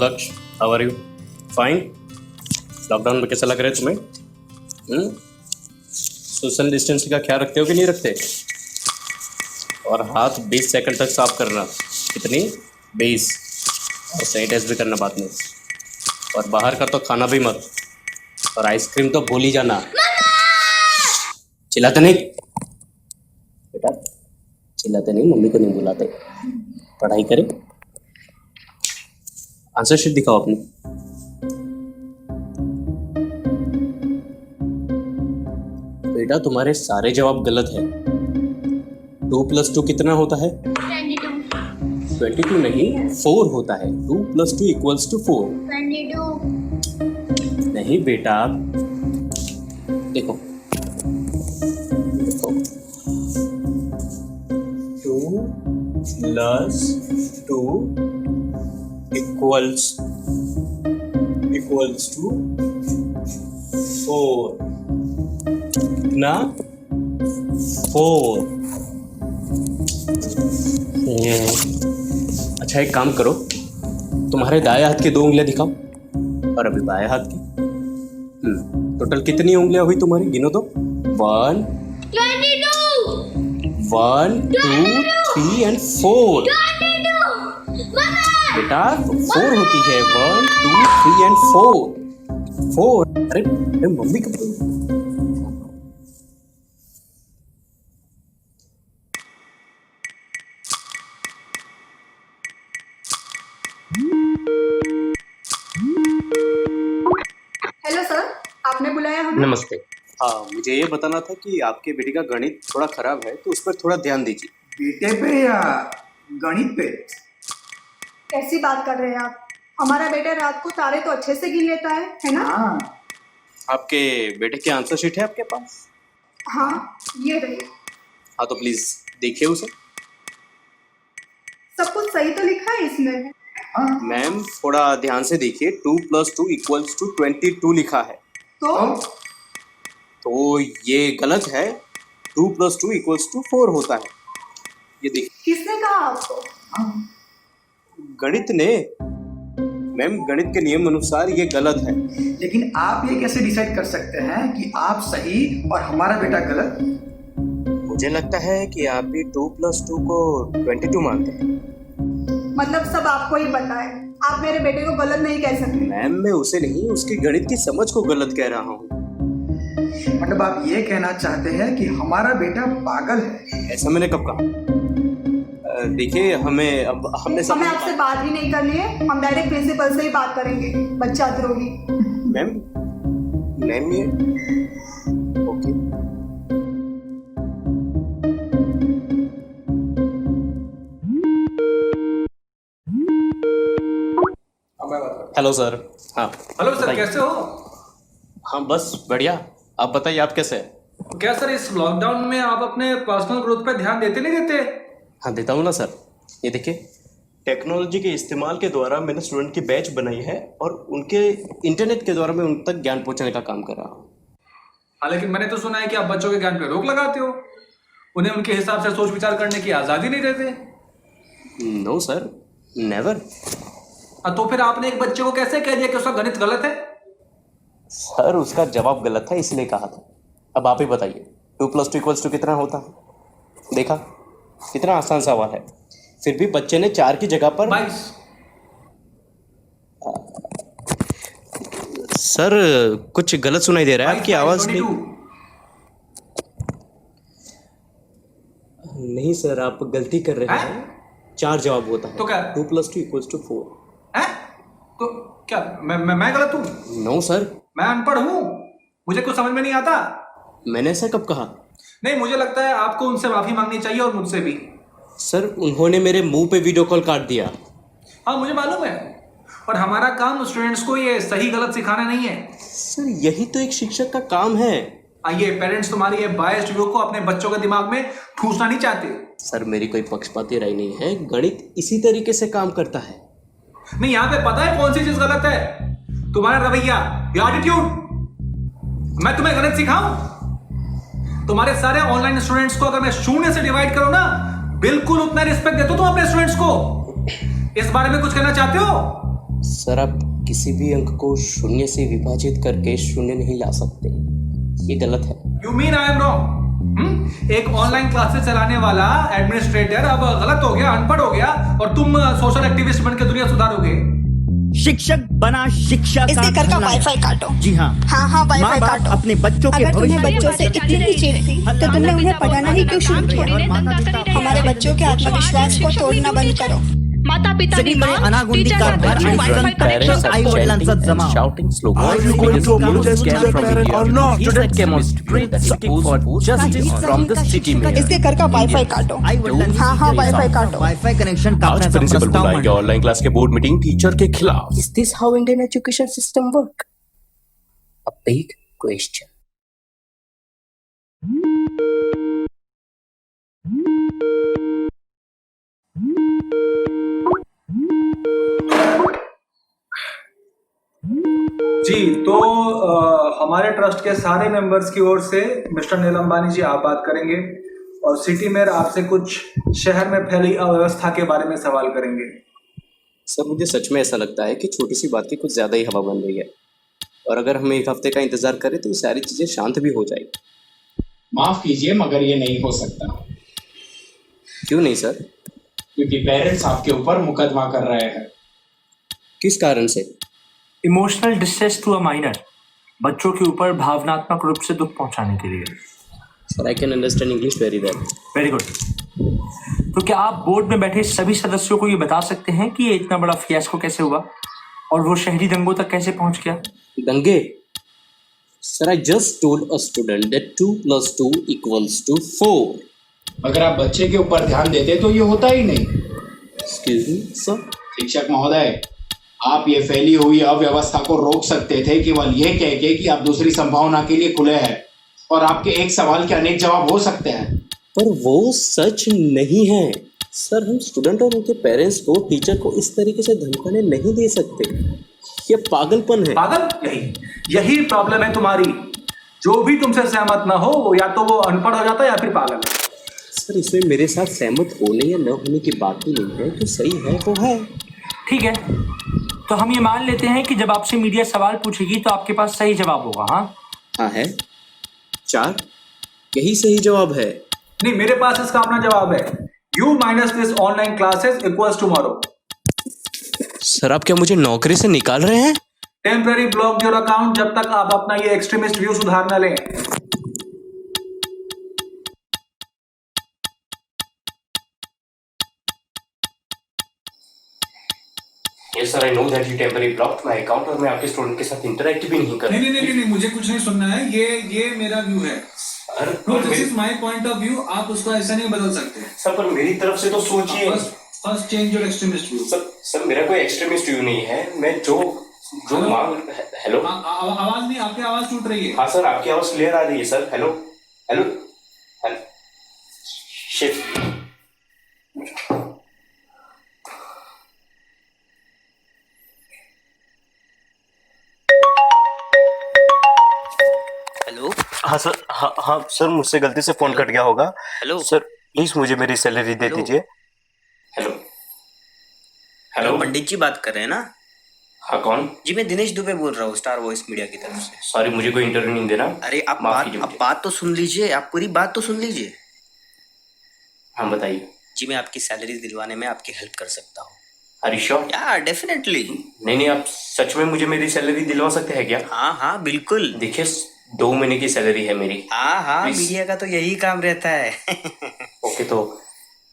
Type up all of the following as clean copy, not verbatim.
लक्ष्य, how are you? Fine. Lockdown में कैसा लग रहा है तुम्हें? सोशल डिस्टेंस का ख्याल रखते हो कि नहीं रखते? और हाथ 20 सेकंड तक साफ करना। कितनी? 20। और सैनिटाइज भी करना बाद में। और बाहर का तो खाना भी मत। और आइसक्रीम तो भूल ही जाना। चिल्लाते नहीं बेटा, चिल्लाते नहीं, मम्मी को नहीं बुलाते। पढ़ाई करें। आंसर शीट दिखाओ अपनी। बेटा तुम्हारे सारे जवाब गलत है। 2 + 2 कितना होता है? 22 नहीं, 4 होता है। 2 + 2 = 4। 22। नहीं बेटा, देखो 2 + 2 equals to 4। कितना? 4। अच्छा एक काम करो, तुम्हारे दाएं हाथ की 2 उंगलियां दिखाओ और अभी बाएं हाथ की। टोटल कितनी उंगलियां हुई तुम्हारी? गिनो तो। 1 1 2 3 and 4। बेटा 4 होती है। 1 2 3 and 4। अरे मम्मी कब? हेलो सर, आपने बुलाया हमें? नमस्ते। हाँ, मुझे ये बताना था कि आपके बेटे का गणित थोड़ा खराब है, तो उस पर थोड़ा ध्यान दीजिए। बेटे पे या गणित पे? कैसी बात कर रहे हैं आप? हमारा बेटा रात को तारे तो अच्छे से गिन लेता है ना? हाँ, आपके बेटे की आंसर शीट है आपके पास? हाँ, ये रही। हाँ तो प्लीज देखिए उसे। सब कुछ सही तो लिखा है इसमें। हाँ। मैम थोड़ा ध्यान से देखिए। 2 + 2 = 22 लिखा है। तो ये गलत है। 2 + 2 = 4 होता है। ये देखिए। किसने कहा आपको? गणित ने। मैम गणित के नियम अनुसार ये गलत है। लेकिन आप ये कैसे डिसाइड कर सकते हैं कि आप सही और हमारा बेटा गलत? मुझे लगता है कि आप भी 2 + 2 को 22 मानते हैं। मतलब सब आपको ही पता है। आप मेरे बेटे को गलत नहीं कह सकते। मैम मैं उसे नहीं, उसकी गणित की समझ को गलत कह रहा हूँ। मतलब आप ये कहना चाहते हैं कि हमारा बेटा पागल है? ऐसा मैंने कब कहा? देखिए हमने हमें आपसे बात ही नहीं करनी है। हम डायरेक्ट प्रिंसिपल से ही बात करेंगे। बच्चा द्रोही। मैम ये ओके। Hello sir. हाँ हेलो सर, बताइए। कैसे हो? हाँ बस बढ़िया। आप बताइए आप कैसे हैं? क्या सर इस लॉकडाउन में आप अपने पर्सनल ग्रोथ पे ध्यान देते नहीं देते? हाँ देता हूँ ना सर। ये देखिए, टेक्नोलॉजी के इस्तेमाल के द्वारा मैंने स्टूडेंट की बैच बनाई है और उनके इंटरनेट के द्वारा मैं उन तक ज्ञान पहुंचाने का काम कर रहा हूँ। हाँ, लेकिन मैंने तो सुना है कि आप बच्चों के ज्ञान पे रोक लगाते हो। उन्हें उनके हिसाब से सोच विचार करने की आज़ादी नहीं देते। No sir, never. तो फिर आपने एक बच्चे को कैसे कह दिया कि उसका गणित गलत है? सर उसका जवाब गलत था इसलिए कहा था। अब आप ही बताइए 2 + 2 = कितना होता है? देखा, कितना आसान सवाल है। फिर भी बच्चे ने 4 की जगह पर 22। सर कुछ गलत सुनाई दे रहा है, आपकी आवाज नहीं। नहीं सर, आप गलती कर रहे हैं। 4 जवाब होता है। तो क्या? 2 + 2 = 4। हैं? तो क्या मैं गलत हूँ? नो सर, मैं अनपढ़ हूँ, मुझे कुछ समझ में नहीं आता। मैंने ऐसा कब कहा? नहीं, मुझे लगता है आपको उनसे माफी मांगनी चाहिए और मुझसे भी। सर उन्होंने मेरे मुंह पे वीडियो कॉल काट दिया। हाँ मुझे मालूम है, और हमारा काम स्टूडेंट्स को ये सही गलत सिखाना नहीं है। सर यही तो एक शिक्षक का काम है। ये पेरेंट्स तुम्हारी ये बायस्ड व्यू को अपने बच्चों के दिमाग में ठूसना नहीं चाहते। सर मेरी कोई पक्षपाती राय नहीं है, गणित इसी तरीके से काम करता है। नहीं, यहाँ पे पता है कौन सी चीज गलत है? तुम्हारा रवैया, एटीट्यूड। मैं तुम्हें गणित सिखाऊं? तुम्हारे सारे ऑनलाइन स्टूडेंट्स को अगर मैं 0 से डिवाइड करूं ना, बिल्कुल उतना रिस्पेक्ट देते हो तुम अपने स्टूडेंट्स को। इस बारे में कुछ कहना चाहते हो? सर आप किसी भी अंक को शून्य से विभाजित करके शून्य नहीं ला सकते, ये गलत है। You mean I am wrong? एक ऑनलाइन क्लासेस चलाने वाला एडमिनिस्ट्रेटर अब गलत हो गया, अनपढ़ हो गया, और तुम सोशल एक्टिविस्ट बनकर दुनिया सुधारोगे? शिक्षक बना शिक्षा इसके घर का वाईफाई काटो। जी हाँ, हाँ वाईफाई माँ-बाप काटो। अपने बच्चों के अगर तुम्हें भविष्य बच्चों से इतनी ही चिढ़ थी तो तुमने उन्हें पढ़ाना ही क्यों शुरू किया? हमारे बच्चों के आत्मविश्वास को तोड़ना बंद करो। माता पिता सगळीकडे अनागोंदी कारभार आणि संत आई वडिलांचा जमाव. shouting slogans. Are you going to apologize to the parent or not? Student demonstrate seeking for justice from the city mayor. इसके घर का वाईफाई काटो। आई वडिलांची हाँ वाईफाई काटो। वाईफाई कनेक्शन आज कापण्याचा प्रिंसिपल प्रस्ताव बुलाएंगे मांडला. ऑनलाइन क्लास के बोर्ड मीटिंग टीचर के खिलाफ। Is this how Indian education system work? A big question. जी तो हमारे ट्रस्ट के सारे मेंबर्स की ओर से मिस्टर नील अंबानी जी आप बात करेंगे, और सिटी मेयर आपसे कुछ शहर में फैली अव्यवस्था के बारे में सवाल करेंगे। सर मुझे सच में ऐसा लगता है कि छोटी सी बात की कुछ ज़्यादा ही हवा बन रही है, और अगर हम एक हफ्ते का इंतज़ार करें तो ये सारी चीज़ें शांत भी हो जाएगी। माफ कीजिए मगर ये नहीं हो सकता। क्यों नहीं सर? क्योंकि पेरेंट्स आपके ऊपर मुकदमा कर रहे हैं। किस कारण से? Emotional distress to a minor, बच्चों के ऊपर भावनात्मक रूप से दुख पहुंचाने के लिए। Sir I can understand English very well. Very good. तो क्या आप बोर्ड में बैठे सभी सदस्यों को ये बता सकते हैं कि ये इतना बड़ा फियास्को कैसे हुआ और वो शहरी दंगों तक कैसे पहुंच गया? दंगे? Sir I just told a student that 2 + 2 = 4। अगर आप बच्चे के ऊपर ध्यान देते तो ये होता ही नहीं। Excuse me sir. शिक्षक महोदय, आप ये फैली हुई अव्यवस्था को रोक सकते थे केवल ये कह के कि आप दूसरी संभावना के लिए खुले हैं, और आपके एक सवाल के अनेक जवाब हो सकते हैं। पर वो सच नहीं है सर। हम स्टूडेंट और उनके पेरेंट्स को टीचर को इस तरीके से धमकाने नहीं दे सकते, ये पागलपन है। पागल? यही प्रॉब्लम है तुम्हारी। जो भी तुमसे सहमत ना हो या तो वो अनपढ़ हो जाता है या फिर पागल है। सर इसमें मेरे साथ सहमत होने या न होने की बात ही नहीं है, जो सही है वो है। ठीक है, तो हम ये मान लेते हैं कि जब आपसे मीडिया सवाल पूछेगी तो आपके पास सही जवाब होगा। हाँ है 4, यही सही जवाब है। नहीं, मेरे पास इसका अपना जवाब है। You minus this online classes equals tomorrow. Sir आप क्या मुझे नौकरी से निकाल रहे हैं? टेम्पररी ब्लॉक योर अकाउंट जब तक आप अपना ये एक्सट्रीमिस्ट व्यू सुधार न लें। Yes sir, I know that you temporarily blocked my account और मैं आपके स्टूडेंट के साथ इंटरेक्ट भी नहीं कर रहा। नहीं, मुझे कुछ नहीं सुनना है। ये मेरा व्यू है। No, this is my point of view. आप उसको ऐसा नहीं बदल सकते। सर पर मेरी तरफ से तो सोचिए। First change your extremist view. Sir मेरा कोई एक्सट्रीमिस्ट व्यू नहीं है। मैं जो मांग। हेलो, आवाज नहीं, आपकी आवाज टूट रही है। हाँ सर आपकी आवाज क्लियर आ रही है sir. Hello hello hello. Shit. Hello. हाँ सर। हाँ सर मुझसे गलती से फोन कट गया होगा। हेलो सर प्लीज मुझे मेरी सैलरी दे दीजिए। Hello hello. पंडित जी बात कर रहे हैं ना? हाँ कौन? जी मैं दिनेश दुबे बोल रहा हूँ, स्टार वॉइस मीडिया की तरफ से। सॉरी मुझे कोई इंटरव्यू नहीं देना। अरे आप माफ कीजिए बात तो सुन लीजिए, आप पूरी बात तो सुन लीजिए। हाँ बताइए। जी मैं आपकी सैलरी दिलवाने में आपकी हेल्प कर सकता हूँ। अरे श्योर? या डेफिनेटली। नहीं आप सच में मुझे मेरी सैलरी दिलवा सकते हैं क्या? हाँ बिल्कुल। देखिए 2 महीने की सैलरी है मेरी। हाँ मीडिया का तो यही काम रहता है। ओके तो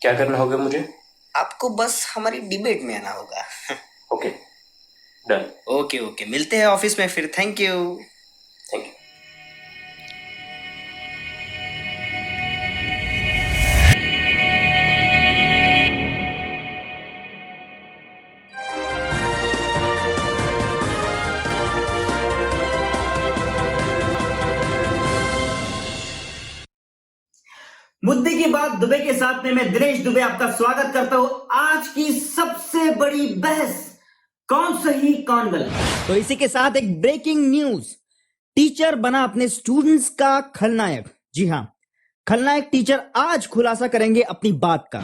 क्या करना होगा मुझे? आपको बस हमारी डिबेट में आना होगा। Okay done. ओके मिलते हैं ऑफिस में फिर। Thank you. Thank you. मुद्दे की बात दुबे के साथ में मैं दिनेश दुबे आपका स्वागत करता हूं। आज की सबसे बड़ी बहस, कौन सही कौन गलत। तो इसी के साथ एक ब्रेकिंग न्यूज, टीचर बना अपने स्टूडेंट्स का खलनायक। जी हाँ, खलनायक टीचर आज खुलासा करेंगे अपनी बात का।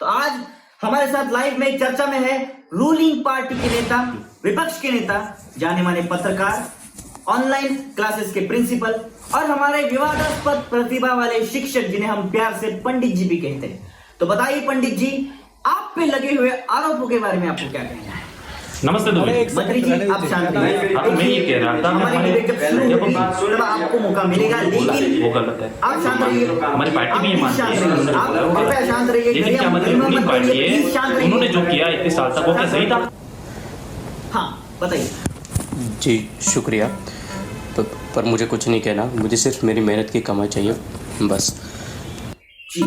तो आज हमारे साथ लाइव में चर्चा में है रूलिंग पार्टी के नेता, विपक्ष के नेता, जाने माने पत्रकार, ऑनलाइन क्लासेस के प्रिंसिपल और हमारे विवादास्पद प्रतिभा वाले शिक्षक जिन्हें हम प्यार से पंडित जी भी कहते हैं। तो बताइए पंडित जी, आप पे लगे हुए आरोपों के बारे में आपको क्या कहना है? नमस्ते दुबे। मंत्री जी आप शांत रहिए। मैं ये कह रहा था हमारी डिबेट जब शुरू होगी आपको मौका मिलेगा, लेकिन वो गलत है। आप शांत रहिए। हमारी पार्टी भी ये मानती है, आप कृपया शांत रहिए। लेकिन क्या मतलब रूलिंग पार्टी है, उन्होंने जो किया इतने साल तक वो क्या सही था? हाँ बताइए। जी शुक्रिया, पर मुझे कुछ नहीं कहना, मुझे सिर्फ मेरी मेहनत की कमाई चाहिए बस। जी,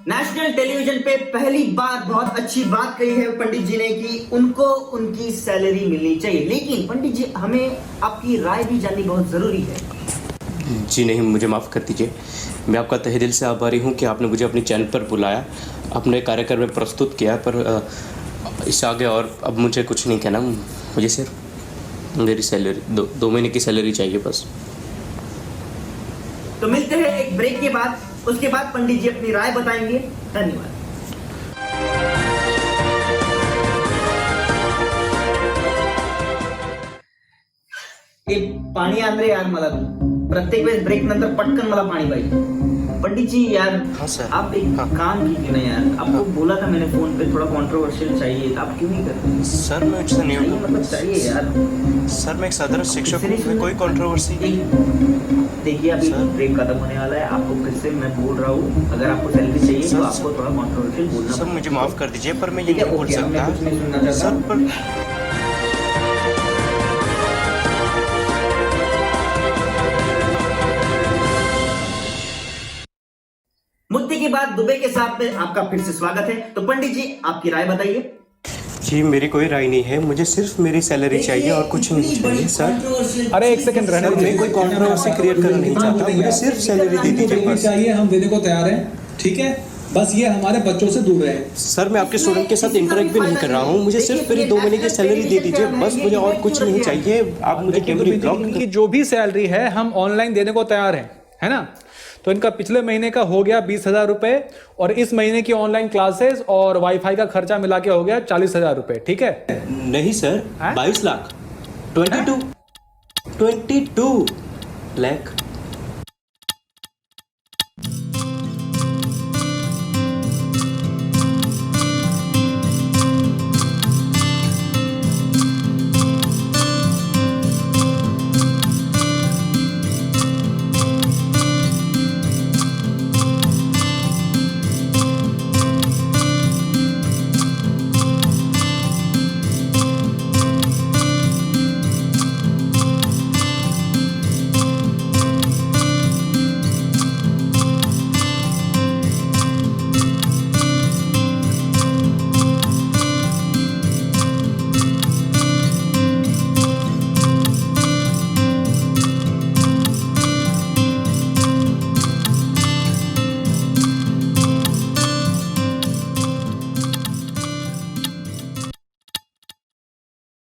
नेशनल टेलीविजन पे पहली बार बहुत अच्छी बात कही है पंडित जी ने कि उनको उनकी सैलरी मिलनी चाहिए, लेकिन पंडित जी हमें आपकी राय भी जाननी बहुत जरूरी है। जी नहीं, मुझे माफ़ कर दीजिए। मैं आपका तहे दिल से आभारी हूँ कि आपने मुझे अपने चैनल पर बुलाया, अपने कार्यक्रम में प्रस्तुत किया, पर इससे आगे और अब मुझे कुछ नहीं कहना। मुझे सिर्फ मेरी सैलरी दो महीने की सैलरी चाहिए बस। तो मिलते हैं एक ब्रेक के बाद, उसके बाद पंडित जी अपनी राय बताएंगे। धन्यवाद। हे पाणी आण रे यार मला तू, प्रत्येक वेळेस ब्रेक नंतर पटकन मला पाणी पाहिजे। पंडित जी यार हाँ सर। आप एक काम कीजिए ना यार, आपको बोला था मैंने फोन पे थोड़ा कंट्रोवर्शियल चाहिए, आप क्यों नहीं करते? सर मैं ऐसा नहीं चाहिए मतलब चाहिए यार। सर मैं एक साधारण शिक्षक हूँ, मैं कोई कंट्रोवर्सी देखिए अभी ब्रेक खत्म होने वाला है, आपको फिर से मैं बोल रहा हूँ, अगर आपको सैलरी चाहिए तो आपको थोड़ा कंट्रोवर्शियल बोलना। सर मुझे माफ़ कर दीजिए, पर मैं ये नहीं बोल सकता सर। पर मुद्दे के बाद दुबे के साथ में आपका फिर से स्वागत है। तो पंडित जी आपकी राय बताइए। जी मेरी कोई राय नहीं है, मुझे सिर्फ मेरी सैलरी चाहिए और कुछ नहीं चाहिए सर। अरे एक सेकंड रहने सर मैं कोई कंट्रोवर्सी क्रिएट करना नहीं चाहता, मुझे सिर्फ सैलरी दे दीजिए बस। चाहिए हम देने को तैयार हैं, ठीक है, बस ये हमारे बच्चों से दूर रहे। सर मैं आपके स्टूडेंट के साथ इंटरेक्ट भी नहीं कर रहा हूँ, मुझे सिर्फ मेरी 2 महीने की सैलरी दे दीजिए बस, मुझे और कुछ नहीं चाहिए। आप मुझे टेम्परेरी ब्लॉक इनकी जो भी सैलरी है हम ऑनलाइन देने को तैयार हैं, है ना? तो इनका पिछले महीने का हो गया 20,000 रुपए और इस महीने की ऑनलाइन क्लासेस और वाईफाई का खर्चा मिला के हो गया 40,000 रुपए, ठीक है? नहीं सर, 22 लाख 22 लाख।